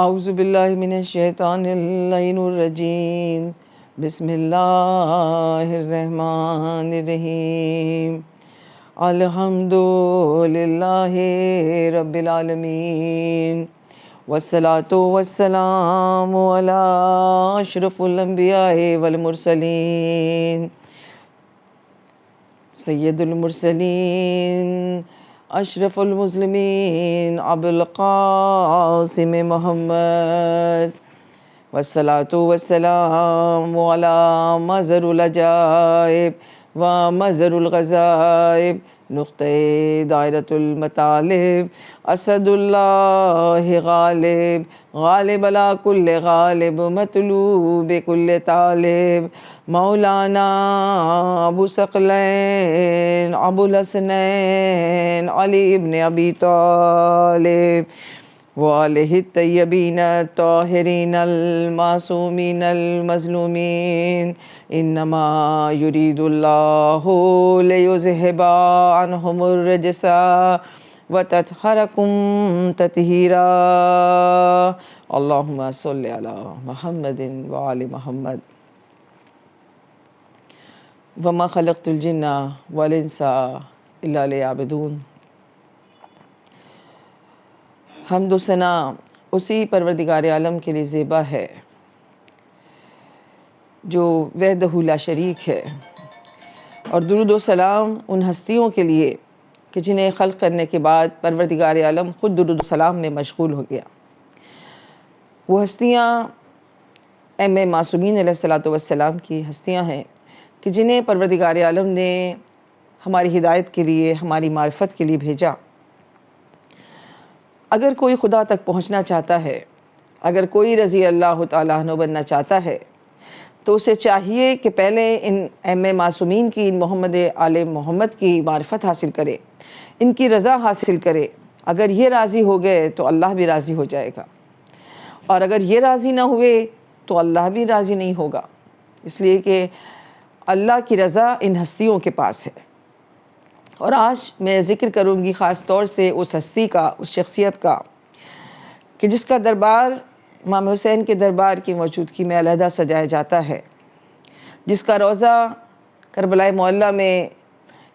اعوذ باللہ من الشیطان اللعین الرجیم بسم اللہ الرحمن الرحیم الحمد للہ رب العالمین والصلاة والسلام علی اشرف الانبیاء والمرسلین سید المرسلین اشرف المسلمین ابو القاسم محمد والصلاة والسلام علی مظہر العجائب و مظہر الغذائب نقطۂ دائرۃ المطالب اسد اللہ غالب غالب علی کل غالب مطلوب کل طالب مولانا ابو ثقلین ابو الحسنین علی ابن ابی طالب وآلہ الطیبین الطاہرین المعصومین المظلومین انما یرید اللہ لیذہب عنہم الرجس وتطہرکم تطہیرا اللہم صلی علی محمد وآل محمد وما خلقت الجن والانس الا لیعبدون۔ حمد و ثنا اسی پروردگار عالم کے لیے زیبا ہے جو وحدہ لا شریک ہے، اور درود و سلام ان ہستیوں کے لیے کہ جنہیں خلق کرنے کے بعد پروردگار عالم خود درود و سلام میں مشغول ہو گیا۔ وہ ہستیاں ایم معصومین علیہ السلام کی ہستیاں ہیں کہ جنہیں پروردگار عالم نے ہماری ہدایت کے لیے، ہماری معرفت کے لیے بھیجا۔ اگر کوئی خدا تک پہنچنا چاہتا ہے، اگر کوئی رضی اللہ تعالیٰ عنہ بننا چاہتا ہے، تو اسے چاہیے کہ پہلے ان ایم معصومین کی، ان محمد آل محمد کی معرفت حاصل کرے، ان کی رضا حاصل کرے۔ اگر یہ راضی ہو گئے تو اللہ بھی راضی ہو جائے گا، اور اگر یہ راضی نہ ہوئے تو اللہ بھی راضی نہیں ہوگا، اس لیے کہ اللہ کی رضا ان ہستیوں کے پاس ہے۔ اور آج میں ذکر کروں گی خاص طور سے اس ہستی کا، اس شخصیت کا کہ جس کا دربار امام حسین کے دربار کی موجودگی میں علیحدہ سجایا جاتا ہے، جس کا روضہ کربلا معلیٰ میں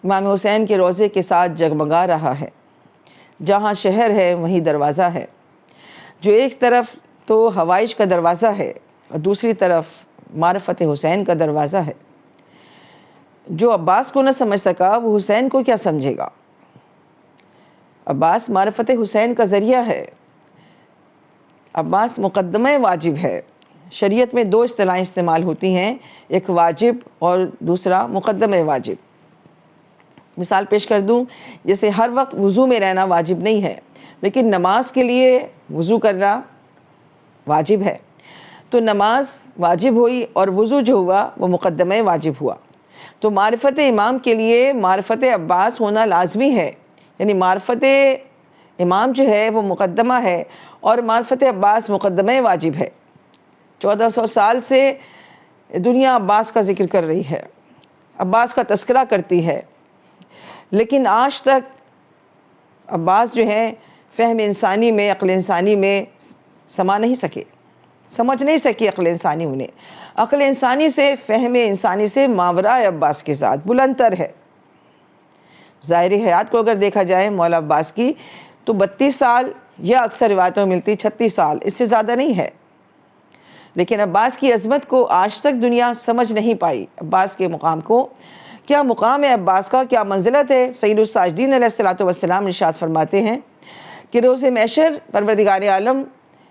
امام حسین کے روضے کے ساتھ جگمگا رہا ہے۔ جہاں شہر ہے وہیں دروازہ ہے، جو ایک طرف تو حوائج کا دروازہ ہے اور دوسری طرف معرفت حسین کا دروازہ ہے۔ جو عباس کو نہ سمجھ سکا وہ حسین کو کیا سمجھے گا؟ عباس معرفت حسین کا ذریعہ ہے، عباس مقدمہ واجب ہے۔ شریعت میں دو اصطلاحیں استعمال ہوتی ہیں، ایک واجب اور دوسرا مقدمہ واجب۔ مثال پیش کر دوں، جیسے ہر وقت وضو میں رہنا واجب نہیں ہے، لیکن نماز کے لیے وضو کرنا واجب ہے، تو نماز واجب ہوئی اور وضو جو ہوا وہ مقدمہ واجب ہوا۔ تو معرفت امام کے لیے معرفت عباس ہونا لازمی ہے، یعنی معرفت امام جو ہے وہ مقدمہ ہے اور معرفت عباس مقدمہ واجب ہے۔ 1400 سال سے دنیا عباس کا ذکر کر رہی ہے، عباس کا تذکرہ کرتی ہے، لیکن آج تک عباس جو ہیں فہم انسانی میں، عقل انسانی میں سما نہیں سکے، سمجھ نہیں سکی عقل انسانی انہیں۔ عقل انسانی سے، فہم انسانی سے ماورائے عباس کے ساتھ بلند تر ہے۔ ظاہر حیات کو اگر دیکھا جائے مولا عباس کی تو 32 سال یا اکثر روایتوں میں ملتی 36 سال، اس سے زیادہ نہیں ہے، لیکن عباس کی عظمت کو آج تک دنیا سمجھ نہیں پائی۔ عباس کے مقام کو، کیا مقام ہے عباس کا، کیا منزلت ہے۔ سید الساجدین علیہ السلام ارشاد فرماتے ہیں کہ روز محشر پروردگار عالم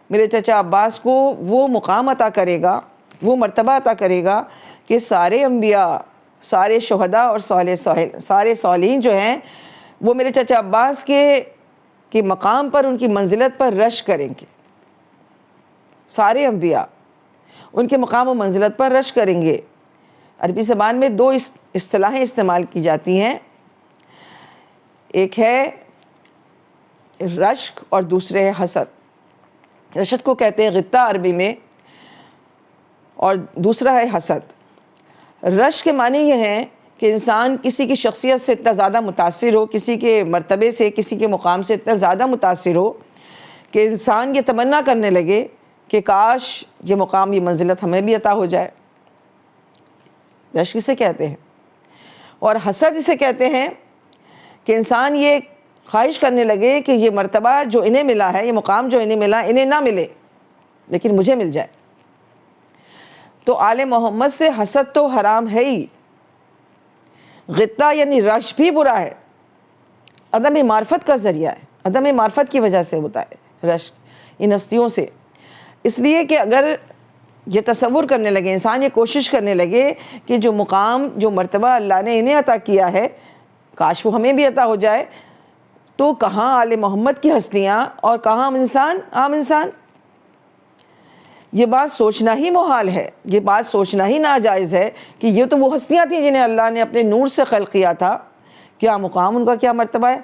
میرے چچا عباس کو وہ مقام عطا کرے گا، وہ مرتبہ عطا کرے گا کہ سارے انبیاء، سارے شہداء اور سارے صالحین جو ہیں وہ میرے چچا عباس کے مقام پر، ان کی منزلت پر رش کریں گے۔ سارے انبیاء ان کے مقام و منزلت پر رش کریں گے۔ عربی زبان میں دو اصطلاحیں استعمال کی جاتی ہیں، ایک ہے رشک اور دوسرے ہے حسد۔ رشد کو کہتے ہیں غطہ عربی میں، اور دوسرا ہے حسد۔ رشک کے معنی یہ ہے کہ انسان کسی کی شخصیت سے اتنا زیادہ متاثر ہو، کسی کے مرتبے سے، کسی کے مقام سے اتنا زیادہ متاثر ہو کہ انسان یہ تمنا کرنے لگے کہ کاش یہ مقام، یہ منزلت ہمیں بھی عطا ہو جائے۔ رشک اسے کہتے ہیں۔ اور حسد اسے کہتے ہیں کہ انسان یہ خواہش کرنے لگے کہ یہ مرتبہ جو انہیں ملا ہے، یہ مقام جو انہیں ملا، انہیں نہ ملے لیکن مجھے مل جائے۔ تو آل محمد سے حسد تو حرام ہے ہی۔ غطہ یعنی رش بھی برا ہے، عدم معرفت کا ذریعہ ہے، عدم معرفت کی وجہ سے ہوتا ہے رش ان ہستیوں سے۔ اس لیے کہ اگر یہ تصور کرنے لگے، انسان یہ کوشش کرنے لگے کہ جو مقام، جو مرتبہ اللہ نے انہیں عطا کیا ہے، کاش وہ ہمیں بھی عطا ہو جائے، تو کہاں آل محمد کی ہستیاں اور کہاں عام انسان۔ یہ بات سوچنا ہی محال ہے، یہ بات سوچنا ہی ناجائز ہے کہ یہ تو وہ ہستیاں تھیں جنہیں اللہ نے اپنے نور سے خلق کیا تھا، کیا مقام ان کا، کیا مرتبہ ہے،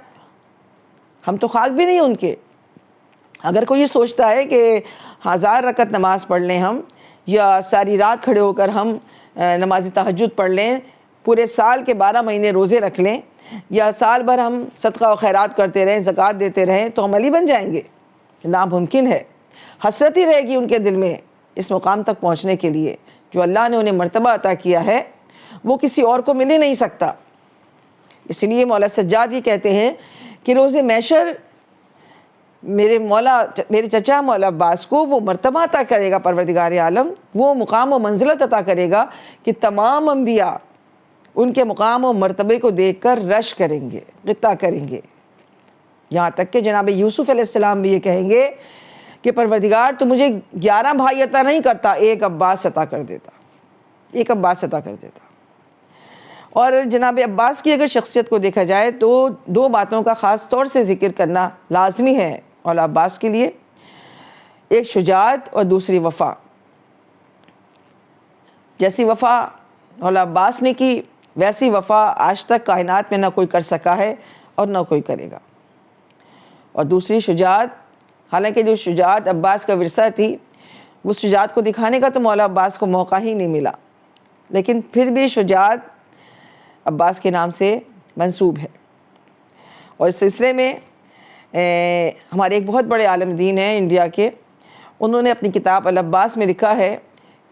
ہم تو خاک بھی نہیں ان کے۔ اگر کوئی یہ سوچتا ہے کہ 1000 رکعت نماز پڑھ لیں ہم، یا ساری رات کھڑے ہو کر ہم نماز تہجد پڑھ لیں، پورے سال کے 12 مہینے روزے رکھ لیں، یا سال بھر ہم صدقہ و خیرات کرتے رہیں، زکوٰۃ دیتے رہیں، تو ہم علی بن جائیں گے، ناممکن ہے۔ حسرت ہی رہے گی ان کے دل میں اس مقام تک پہنچنے کے لیے جو اللہ نے انہیں مرتبہ عطا کیا ہے، وہ کسی اور کو مل ہی نہیں سکتا۔ اس لیے مولا سجاد یہ کہتے ہیں کہ روز محشر میرے چچا مولا عباس کو وہ مرتبہ عطا کرے گا پروردگار عالم، وہ مقام و منزلت عطا کرے گا کہ تمام انبیاء ان کے مقام و مرتبے کو دیکھ کر رش کریں گے، غطہ کریں گے۔ یہاں تک کہ جناب یوسف علیہ السلام بھی یہ کہیں گے کہ پروردگار تو مجھے 11 بھائی عطا نہیں کرتا، ایک عباس عطا کر دیتا، ایک عباس عطا کر دیتا۔ اور جناب عباس کی اگر شخصیت کو دیکھا جائے تو 2 باتوں کا خاص طور سے ذکر کرنا لازمی ہے مولا عباس کے لیے، ایک شجاعت اور دوسری وفا۔ جیسی وفا مولا عباس نے کی، ویسی وفا آج تک کائنات میں نہ کوئی کر سکا ہے اور نہ کوئی کرے گا۔ اور دوسری شجاعت، حالانکہ جو شجاعت عباس کا ورثہ تھی، اس شجاعت کو دکھانے کا تو مولا عباس کو موقع ہی نہیں ملا، لیکن پھر بھی شجاعت عباس کے نام سے منسوب ہے۔ اور اس سلسلے میں ہمارے ایک بہت بڑے عالم دین ہیں انڈیا کے، انہوں نے اپنی کتاب العباس میں لکھا ہے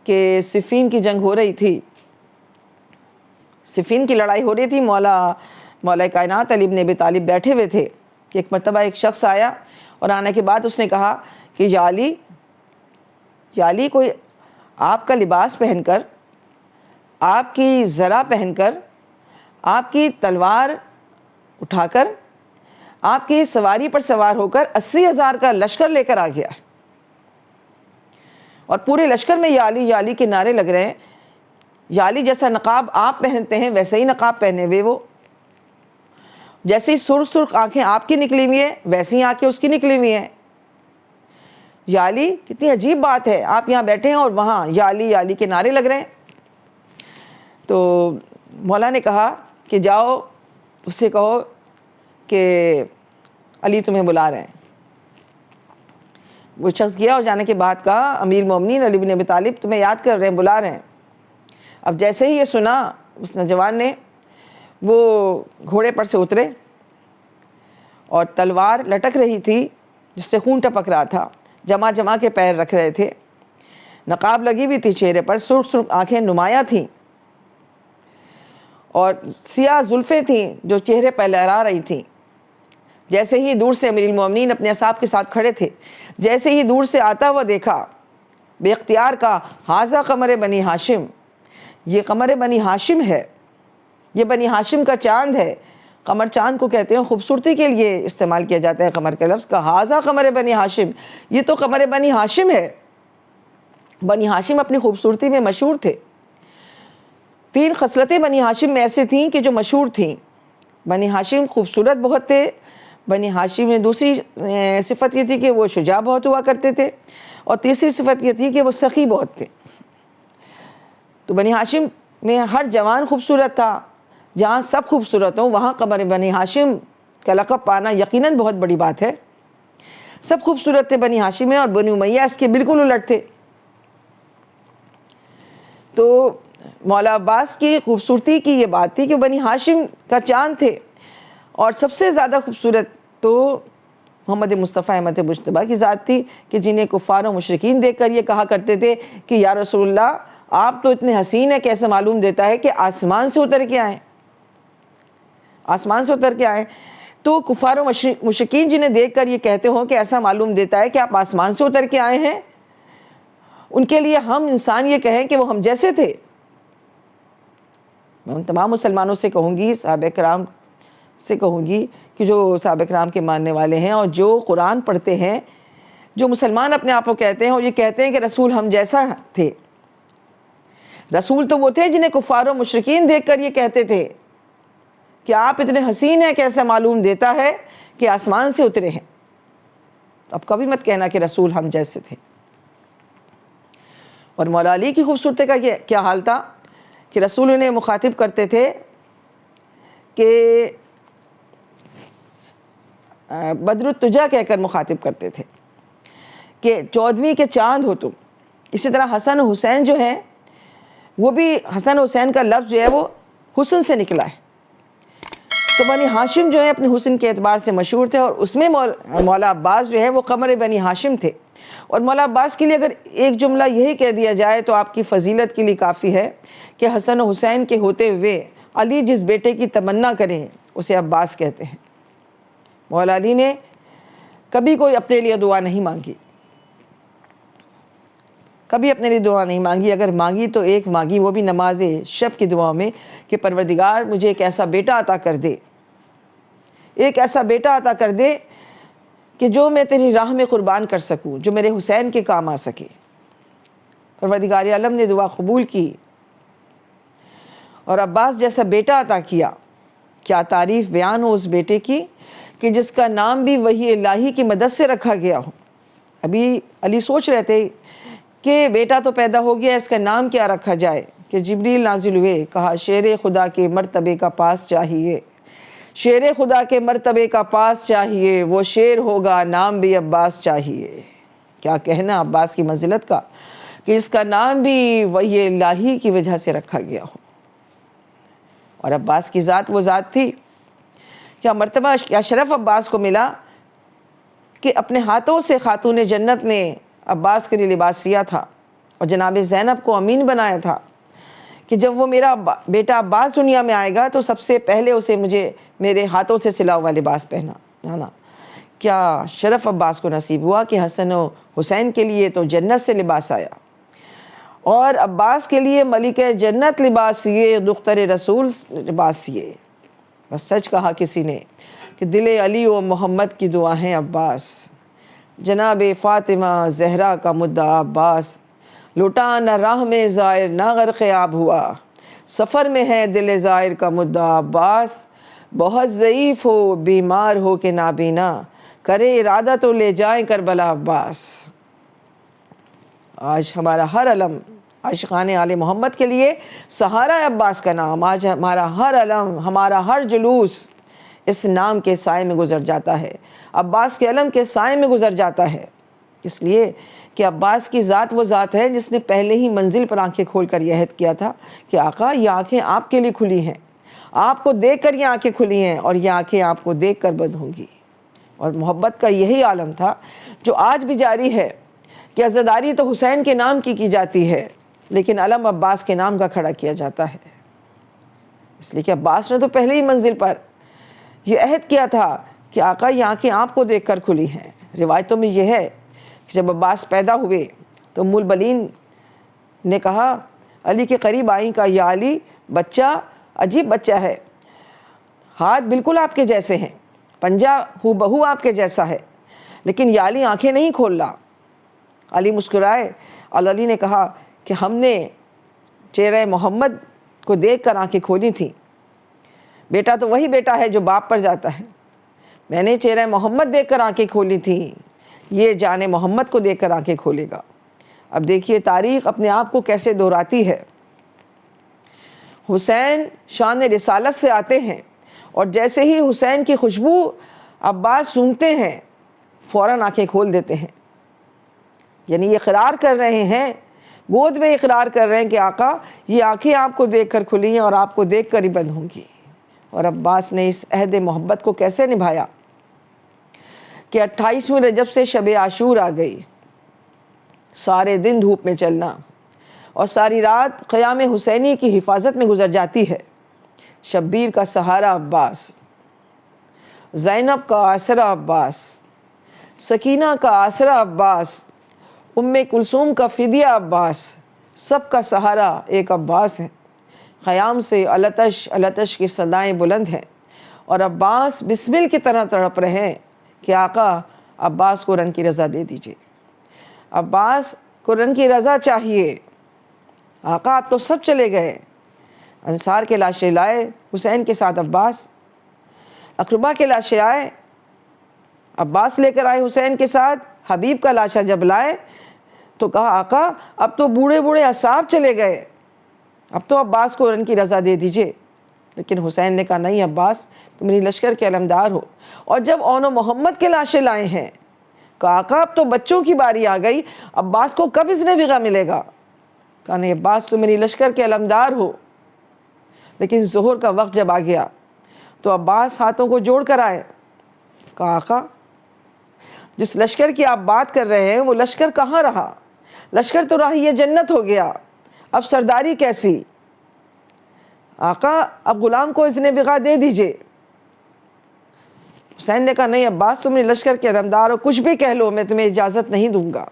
کہ صفین کی جنگ ہو رہی تھی، صفین کی لڑائی ہو رہی تھی، مولا کائنات علی بن ابی طالب بیٹھے ہوئے تھے کہ ایک مرتبہ ایک شخص آیا، اور آنے کے بعد اس نے کہا کہ یا علی کوئی آپ کا لباس پہن کر، آپ کی زرہ پہن کر، آپ کی تلوار اٹھا کر، آپ کی سواری پر سوار ہو کر 80,000 کا لشکر لے کر آ گیا، اور پورے لشکر میں یا علی کے نعرے لگ رہے ہیں۔ یا علی جیسا نقاب آپ پہنتے ہیں ویسے ہی نقاب پہنے ہوئے وہ، جیسی سرخ آنکھیں آپ کی نکلی ہوئی ہیں ویسی آنکھیں اس کی نکلی ہوئی ہیں۔ یا علی، کتنی عجیب بات ہے، آپ یہاں بیٹھے ہیں اور وہاں یا علی کے نعرے لگ رہے ہیں۔ تو مولا نے کہا کہ جاؤ اس سے کہو کہ علی تمہیں بلا رہے ہیں۔ وہ شخص گیا اور جانے کے بعد کہا امیر مومنین علی بن ابی طالب تمہیں یاد کر رہے ہیں، بلا رہے ہیں۔ اب جیسے ہی یہ سنا اس نوجوان نے، وہ گھوڑے پر سے اترے اور تلوار لٹک رہی تھی جس سے خون ٹپک رہا تھا، جمع کے پیر رکھ رہے تھے، نقاب لگی ہوئی تھی چہرے پر، سرخ آنکھیں نمایاں تھیں اور سیاہ زلفیں تھیں جو چہرے پر لہرا رہی تھیں۔ جیسے ہی دور سے امیر المومنین اپنے اصحاب کے ساتھ کھڑے تھے، جیسے ہی دور سے آتا ہوا دیکھا، بے اختیار کا ھذا قمر بنی ہاشم، یہ قمر بنی ہاشم ہے، یہ بنی ہاشم کا چاند ہے۔ قمر چاند کو کہتے ہیں، خوبصورتی کے لیے استعمال کیا جاتا ہے قمر کا لفظ، کا ھذا قمر بنی ہاشم، یہ تو قمر بنی ہاشم ہے۔ بنی ہاشم اپنی خوبصورتی میں مشہور تھے۔ 3 خصلتیں بنی ہاشم میں ایسی تھیں کہ جو مشہور تھیں۔ بنی ہاشم خوبصورت بہت تھے، بنی ہاشم میں دوسری صفت یہ تھی کہ وہ شجاع بہت ہوا کرتے تھے، اور تیسری صفت یہ تھی کہ وہ سخی بہت تھے۔ تو بنی ہاشم میں ہر جوان خوبصورت تھا، جہاں سب خوبصورت ہوں وہاں قمر بنی ہاشم کا لقب پانا یقیناً بہت بڑی بات ہے۔ سب خوبصورت تھے بنی ہاشم میں، اور بنی امیہ اس کے بالکل الٹ تھے۔ تو مولا عباس کی خوبصورتی کی یہ بات تھی کہ بنی ہاشم کا چاند تھے، اور سب سے زیادہ خوبصورت تو محمد مصطفیٰ احمد مجتبیٰ کی ذات تھی کہ جنہیں کفار و مشرکین دیکھ کر یہ کہا کرتے تھے کہ یا رسول اللہ آپ تو اتنے حسین ہیں، کیسے معلوم دیتا ہے کہ آسمان سے اتر کے آئیں، آسمان سے اتر کے آئیں۔ تو کفار و مشرکین جنہیں دیکھ کر یہ کہتے ہوں کہ ایسا معلوم دیتا ہے کہ آپ آسمان سے اتر کے آئے ہیں، ان کے لیے ہم انسان یہ کہیں کہ وہ ہم جیسے تھے۔ میں ان تمام مسلمانوں سے کہوں گی، صحابہ کرام سے کہوں گی کہ جو صحابہ کرام کے ماننے والے ہیں اور جو قرآن پڑھتے ہیں، جو مسلمان اپنے آپ کو کہتے ہیں اور یہ کہتے ہیں کہ رسول ہم جیسا تھے، رسول تو وہ تھے جنہیں کفار و مشرکین دیکھ کر یہ کہتے تھے کہ آپ اتنے حسین ہیں، کیسا معلوم دیتا ہے کہ آسمان سے اترے ہیں۔ اب کبھی مت کہنا کہ رسول ہم جیسے تھے۔ اور مولا علی کی خوبصورتی کا کیا حال تھا کہ رسول انہیں مخاطب کرتے تھے کہ بدر التجا کہہ کر مخاطب کرتے تھے کہ 14ویں کے چاند ہو تم۔ اسی طرح حسن و حسین جو ہیں، وہ بھی حسن و حسین کا لفظ جو ہے وہ حسن سے نکلا ہے۔ تو بنی ہاشم جو ہے اپنے حسن کے اعتبار سے مشہور تھے، اور اس میں مولا عباس جو ہے وہ قمر بنی ہاشم تھے۔ اور مولا عباس کے لیے اگر ایک جملہ یہی کہہ دیا جائے تو آپ کی فضیلت کے لیے کافی ہے کہ حسن و حسین کے ہوتے ہوئے علی جس بیٹے کی تمنا کریں اسے عباس کہتے ہیں۔ مولا علی نے کبھی کوئی اپنے لیے دعا نہیں مانگی، کبھی اپنے لیے دعا نہیں مانگی، اگر مانگی تو ایک مانگی، وہ بھی نماز شب کی دعا میں کہ پروردگار مجھے ایک ایسا بیٹا عطا کر دے، ایک ایسا بیٹا عطا کر دے کہ جو میں تیری راہ میں قربان کر سکوں، جو میرے حسین کے کام آ سکے۔ پروردگار عالم نے دعا قبول کی اور عباس جیسا بیٹا عطا کیا۔ کیا تعریف بیان ہو اس بیٹے کی کہ جس کا نام بھی وحی الہی کی مدد سے رکھا گیا ہو۔ ابھی علی سوچ رہے تھے کہ بیٹا تو پیدا ہو گیا، اس کا نام کیا رکھا جائے، کہ جبریل نازل ہوئے، کہا شیر خدا کے مرتبے کا پاس چاہیے، شیر خدا کے مرتبے کا پاس چاہیے، وہ شیر ہوگا نام بھی عباس چاہیے۔ کیا کہنا عباس کی منزلت کا کہ اس کا نام بھی وحی الہی کی وجہ سے رکھا گیا ہو۔ اور عباس کی ذات وہ ذات تھی، کیا مرتبہ کیا شرف عباس کو ملا کہ اپنے ہاتھوں سے خاتون جنت نے عباس کے لیے لباس سیا تھا اور جناب زینب کو امین بنایا تھا کہ جب وہ میرا بیٹا عباس دنیا میں آئے گا تو سب سے پہلے اسے مجھے میرے ہاتھوں سے سلا ہوا لباس پہنا۔ کیا شرف عباس کو نصیب ہوا کہ حسن و حسین کے لیے تو جنت سے لباس آیا اور عباس کے لیے ملکہ جنت لباس سیے، دختر رسول لباس سیے۔ بس سچ کہا کسی نے کہ دل علی و محمد کی دعا ہے عباس، جناب فاطمہ زہرا کا مدعا عباس، لوٹا نہ راہ میں زائر نہ غرق آب ہوا، سفر میں ہے دل زائر کا مدعا عباس، بہت ضعیف ہو بیمار ہو کہ نابینا، کرے ارادہ تو لے جائیں کربلا عباس۔ آج ہمارا ہر علم عاشقان آل محمد کے لیے سہارا ہے عباس کا نام۔ آج ہمارا ہر علم، ہمارا ہر جلوس اس نام کے سائے میں گزر جاتا ہے، عباس کے علم کے سائے میں گزر جاتا ہے، اس لیے کہ عباس کی ذات وہ ذات ہے جس نے پہلے ہی منزل پر آنکھیں کھول کر یہ عہد کیا تھا کہ آقا یہ آنکھیں آپ کے لیے کھلی ہیں، آپ کو دیکھ کر یہ آنکھیں کھلی ہیں اور یہ آنکھیں آپ کو دیکھ کر بند ہوں گی۔ اور محبت کا یہی عالم تھا جو آج بھی جاری ہے کہ عزاداری تو حسین کے نام کی جاتی ہے لیکن علم عباس کے نام کا کھڑا کیا جاتا ہے، اس لیے کہ عباس نے تو پہلے ہی منزل پر یہ عہد کیا تھا کہ آقا یہ آنکھیں آپ کو دیکھ کر کھلی ہیں۔ روایتوں میں یہ ہے کہ جب عباس پیدا ہوئے تو ام البنین نے کہا علی کے قریب آئیں، کہا یا علی بچہ عجیب بچہ ہے، ہاتھ بالکل آپ کے جیسے ہیں، پنجہ ہو بہو آپ کے جیسا ہے، لیکن یا علی آنکھیں نہیں کھول رہا۔ علی مسکرائے اور علی نے کہا کہ ہم نے چہرہ محمد کو دیکھ کر آنکھیں کھولی تھیں، بیٹا تو وہی بیٹا ہے جو باپ پر جاتا ہے، میں نے چہرہ محمد دیکھ کر آنکھیں کھولی تھیں، یہ جان محمد کو دیکھ کر آنکھیں کھولے گا۔ اب دیکھیے تاریخ اپنے آپ کو کیسے دہراتی ہے۔ حسین شان رسالت سے آتے ہیں اور جیسے ہی حسین کی خوشبو عباس سونگتے ہیں فوراً آنکھیں کھول دیتے ہیں، یعنی یہ اقرار کر رہے ہیں، گود میں اقرار کر رہے ہیں کہ آقا یہ آنکھیں آپ کو دیکھ کر کھلی ہیں اور آپ کو دیکھ کر ہی بند ہوں گی۔ اور عباس نے اس عہد محبت کو کیسے نبھایا کہ 28ویں رجب سے شب عاشور آ گئی، سارے دن دھوپ میں چلنا اور ساری رات قیام حسینی کی حفاظت میں گزر جاتی ہے۔ شبیر کا سہارا عباس، زینب کا آسرا عباس، سکینہ کا آسرا عباس، ام کلثوم کا فدیہ عباس، سب کا سہارا ایک عباس ہے۔ قیام سے التش التش کی صدائیں بلند ہیں اور عباس بسمل کی طرح تڑپ رہے ہیں کہ آقا عباس کو رن کی رضا دے دیجئے، عباس کو رن کی رضا چاہیے۔ آقا آپ تو سب چلے گئے، انصار کے لاشیں لائے حسین کے ساتھ عباس، اقربا کے لاشیں آئے عباس لے کر آئے حسین کے ساتھ، حبیب کا لاشہ جب لائے تو کہا آقا اب تو بوڑھے بوڑھے اصحاب چلے گئے، اب تو عباس کو رن کی رضا دے دیجئے۔ لیکن حسین نے کہا نہیں عباس تم میری لشکر کے علمدار ہو، اور جب اون و محمد کے لاشیں لائے ہیں کہا آقا اب تو بچوں کی باری آ گئی، عباس کو کب اس نے بغا ملے گا؟ کہا نہیں عباس تم میری لشکر کے علمدار ہو۔ لیکن ظہر کا وقت جب آ گیا تو عباس ہاتھوں کو جوڑ کر آئے، کہا آقا جس لشکر کی آپ بات کر رہے ہیں وہ لشکر کہاں رہا؟ لشکر تو راہی جنت ہو گیا، اب سرداری کیسی؟ آقا اب غلام کو اذن بغا دے دیجئے۔ حسین نے کہا نہیں عباس تم نے لشکر کے علمدار ہو، کچھ بھی کہہ لو میں تمہیں اجازت نہیں دوں گا۔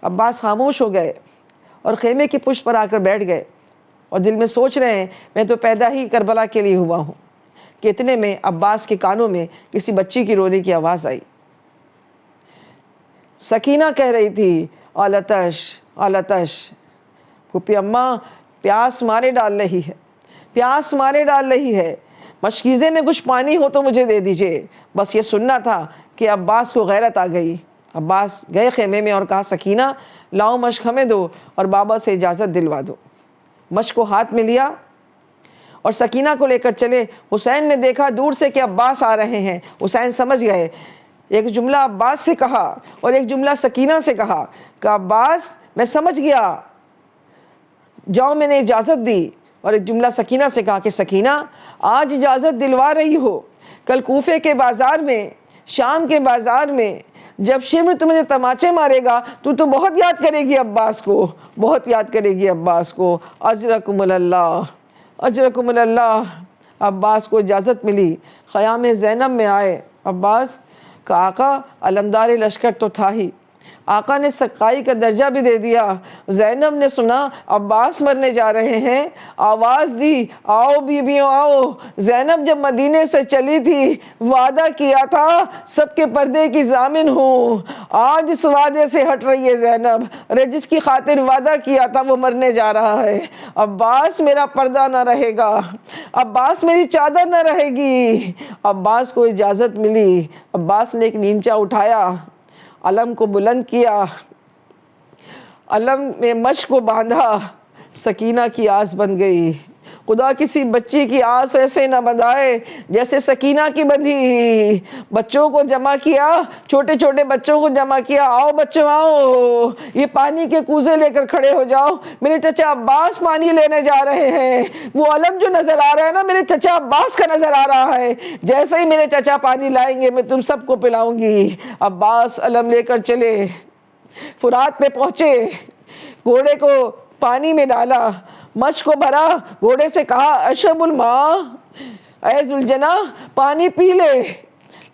عباس خاموش ہو گئے اور خیمے کی پشت پر آ کر بیٹھ گئے اور دل میں سوچ رہے ہیں میں تو پیدا ہی کربلا کے لیے ہوا ہوں کہ اتنے میں عباس کے کانوں میں کسی بچی کی رونے کی آواز آئی۔ سکینہ کہہ رہی تھی آلتش آلتش، پھوپھی اماں پیاس مارے ڈال رہی ہے، پیاس مارے ڈال رہی ہے، مشکیزے میں کچھ پانی ہو تو مجھے دے دیجئے۔ بس یہ سننا تھا کہ عباس کو غیرت آ گئی۔ عباس گئے خیمے میں اور کہا سکینہ لاؤ مشک ہمیں دو اور بابا سے اجازت دلوا دو۔ مشک کو ہاتھ میں لیا اور سکینہ کو لے کر چلے۔ حسین نے دیکھا دور سے کہ عباس آ رہے ہیں، حسین سمجھ گئے، ایک جملہ عباس سے کہا اور ایک جملہ سکینہ سے کہا کہ عباس میں سمجھ گیا جاؤ میں نے اجازت دی، اور ایک جملہ سکینہ سے کہا کہ سکینہ آج اجازت دلوا رہی ہو، کل کوفے کے بازار میں، شام کے بازار میں جب شمر تمہیں تماچے مارے گا تو بہت یاد کرے گی عباس کو، بہت یاد کرے گی عباس کو۔ اجرکم اللہ اجرکم اللہ۔ عباس کو اجازت ملی، خیام زینب میں آئے۔ عباس کا آقا علمدار لشکر تو تھا ہی، آقا نے سقائی کا درجہ بھی دے دیا۔ زینب نے سنا عباس مرنے جا رہے ہیں، آواز دی آؤ بیویوں آؤ۔ زینب جب مدینے سے چلی تھی وعدہ کیا تھا سب کے پردے کی ضامن ہوں، آج اس وعدے سے ہٹ رہی ہے زینب، ارے جس کی خاطر وعدہ کیا تھا وہ مرنے جا رہا ہے۔ عباس میرا پردہ نہ رہے گا، عباس میری چادر نہ رہے گی۔ عباس کو اجازت ملی، عباس نے ایک نیمچا اٹھایا، علم کو بلند کیا، علم میں مشک کو باندھا، سکینہ کی آس بن گئی۔ خدا کسی بچی کی آس ایسے نہ بندھائے جیسے سکینہ کی بندھی۔ بچوں کو جمع کیا، چھوٹے چھوٹے بچوں کو جمع کیا، آؤ بچوں آؤ، یہ پانی کے کوزے لے کر کھڑے ہو جاؤ، میرے چچا عباس پانی لینے جا رہے ہیں۔ وہ علم جو نظر آ رہا ہے نا میرے چچا عباس کا نظر آ رہا ہے، جیسے ہی میرے چچا پانی لائیں گے میں تم سب کو پلاؤں گی۔ عباس علم لے کر چلے، فرات پہ پہنچے، گھوڑے کو پانی میں ڈالا، مشک کو بھرا، گھوڑے سے کہا اشرب الماء، اے ذوالجناح پانی پی لے۔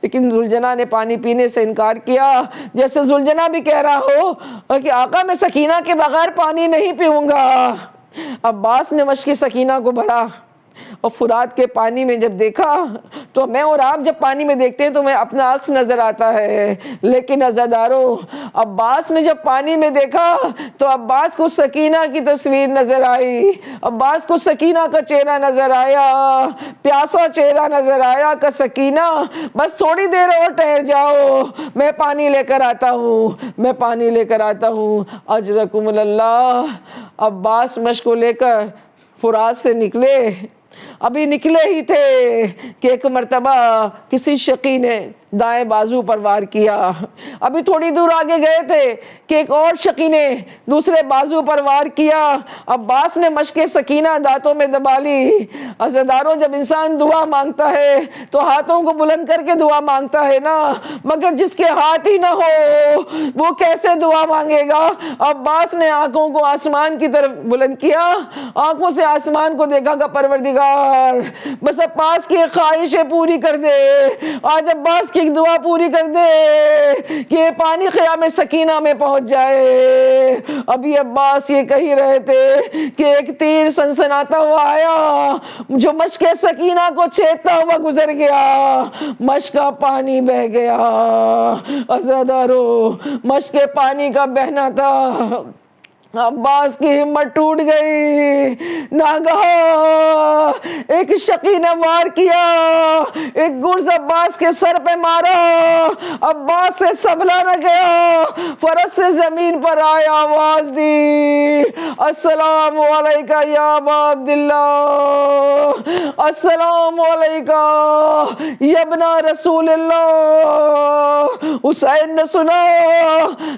لیکن ذوالجناح نے پانی پینے سے انکار کیا، جیسے ذوالجناح بھی کہہ رہا ہو کہ آقا میں سکینہ کے بغیر پانی نہیں پیوں گا۔ عباس نے مشک سکینہ کو بھرا اور فرات کے پانی میں جب دیکھا تو میں اور آپ جب پانی میں دیکھتے ہیں تو میں اپنا عکس نظر آتا ہے، لیکن عزادارو عباس نے جب پانی میں دیکھا تو عباس کو سکینہ کی تصویر نظر آئی، عباس کو سکینہ کا چہرہ نظر آیا، پیاسا چہرہ نظر آیا کہ سکینہ بس تھوڑی دیر اور ٹھہر جاؤ، میں پانی لے کر آتا ہوں، میں پانی لے کر آتا ہوں۔ اجرکم اللہ۔ عباس مشک کو لے کر فرات سے نکلے، ابھی نکلے ہی تھے کہ ایک مرتبہ کسی شقی نے دائیں بازو پر وار کیا. ابھی تھوڑی دور آگے گئے تھے کہ ایک اور شقی نے دوسرے بازو پر وار کیا. عباس نے مشق سکینہ دانتوں میں دبا لی. عزیزداروں، جب انسان دعا مانگتا ہے تو ہاتھوں کو بلند کر کے دعا مانگتا ہے نا، مگر جس کے ہاتھ ہی نہ ہو وہ کیسے دعا مانگے گا؟ عباس نے آنکھوں کو آسمان کی طرف بلند کیا، آنکھوں سے آسمان کو دیکھا کہ پروردگار بس عباس کی خواہشیں پوری کر دے، آج عباس کی ایک دعا پوری کر دے کہ یہ پانی خیام سکینہ میں پہنچ جائے. ابھی عباس یہ کہہ رہے تھے کہ ایک تیر سنسناتا ہوا آیا جو مشق سکینہ کو چھیدتا ہوا گزر گیا، مشق کا پانی بہ گیا. عزیزدارو، مشق پانی کا بہنا تھا. عباس کی ہمت ٹوٹ گئی. ناگہاں ایک شقی نے وار کیا، ایک گرز عباس کے سر پہ مارا. عباس سے سنبھلا نہ گیا، فرس سے زمین پر آیا، آواز دی، السلام علیکہ یا ابا عبداللہ، السلام علیکہ یا ابن رسول اللہ. حسین نے سنا،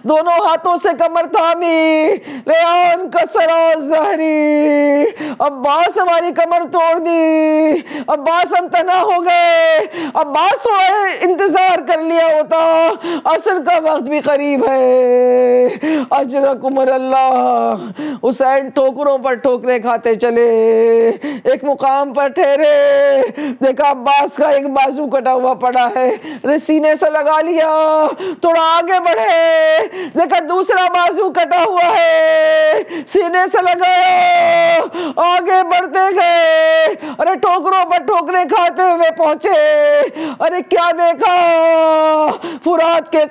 دونوں ہاتھوں سے کمر تھامی، لیان کسرا زہری، عباس ہماری کمر توڑ دی، عباس ہم تنہا ہو گئے. عباس تھوڑا انتظار کر لیا ہوتا، عصر کا وقت بھی قریب ہے. اجرکم اللہ. حسین ٹھوکروں پر ٹھوکریں کھاتے چلے، ایک مقام پر ٹھہرے، دیکھا عباس کا ایک بازو کٹا ہوا پڑا ہے، سینے سے لگا لیا. تھوڑا آگے بڑھے، دیکھا دوسرا بازو کٹا ہوا ہے، سینے سے لگایا. آگے بڑھتے گئے، ارے ٹھوکروں پر ٹھوکریں کھاتے ہوئے پہنچے. ارے کیا دیکھا، فرات کے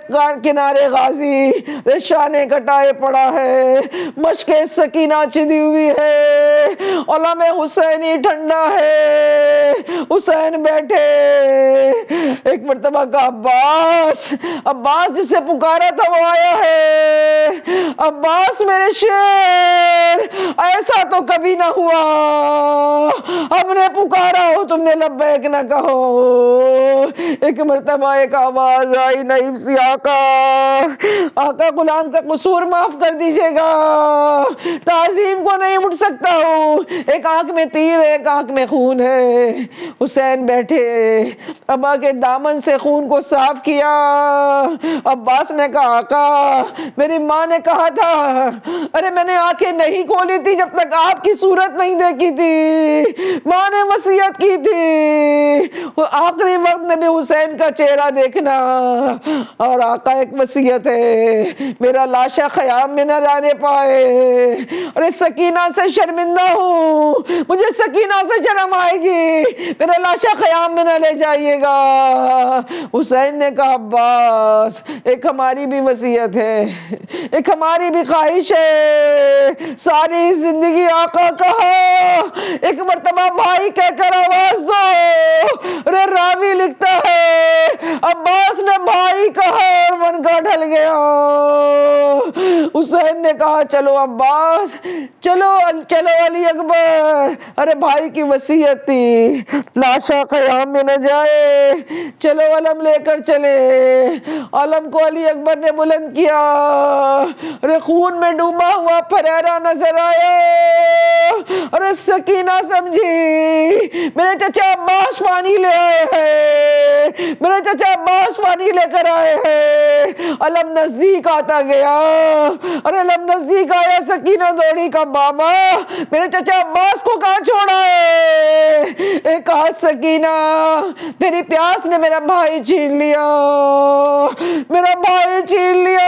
کنارے غازی شانے کٹائے پڑا ہے، مشق سکینہ چدی ہوئی ہے، علم حسینی ٹھنڈا ہے. حسین بیٹھے. ایک مرتبہ کا عباس، عباس جسے پکارا تھا وہ آیا ہے. عباس میرے شیر، ایسا تو کبھی نہ ہوا، ہم نے پکارا ہو تم نے لبیک نہ کہو. ایک مرتبہ ایک آواز آئی نعیم سی، آقا، آقا غلام کا قصور معاف کر دیجئے گا، تعظیم کو نہیں اٹھ سکتا ہوں، ایک آنکھ میں تیر ہے، ایک آنکھ میں خون ہے. حسین بیٹھے، ابا کے دامن سے خون کو صاف کیا. عباس نے کہا، آقا میری ماں نے کہا تھا، ارے میں نے آنکھیں نہیں کھولی تھی جب تک آپ کی صورت نہیں دیکھی تھی، ماں نے وصیت کی تھی آخری وقت میں بھی حسین کا چہرہ دیکھنا. اور آقا ایک وصیت ہے، میرا لاشا خیام میں نہ جانے پائے. ارے سکینہ سے شرمندہ ہوں، مجھے سکینہ سے شرم آئے گی، میرا لاشا خیام میں نہ لے جائیے گا. حسین نے کہا، عباس ایک ہماری بھی وصیت ہے، ایک ہماری بھی خواہش ہے، ساری زندگی آقا کہا، ایک مرتبہ بھائی کہہ کر آواز دو. ارے راوی لکھتا ہے عباس نے بھائی کہا اور من کا ڈھل گیا. حسین نے کہا، چلو عباس، چلو چلو علی اکبر. ارے بھائی کی وصیت تھی، لاشا خیام میں نہ جائے، چلو علم لے کر چلے. علم کو علی اکبر نے بلند کیا. ارے خون میں ڈوبا ہوا پھریرا نظر آیا. ارے سکینہ سمجھی میرے چچا عباس پانی لے آئے ہیں، میرے چچا عباس پانی لے کر آئے ہیں. علم نزدیک آتا گیا. ارے علم نزدیک آیا، سکینہ دوڑی کا، بابا میرے چچا عباس کو کہاں چھوڑا ہے؟ ایک ہاتھ سکینہ، تیری پیاس نے میرا بھائی چھین لیا، میرا بھائی چھین لیا.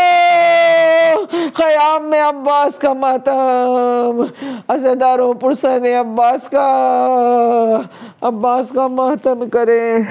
خیام میں عباس کا ماتم. عزیزداروں، پرسد عباس کا ماتم کریں.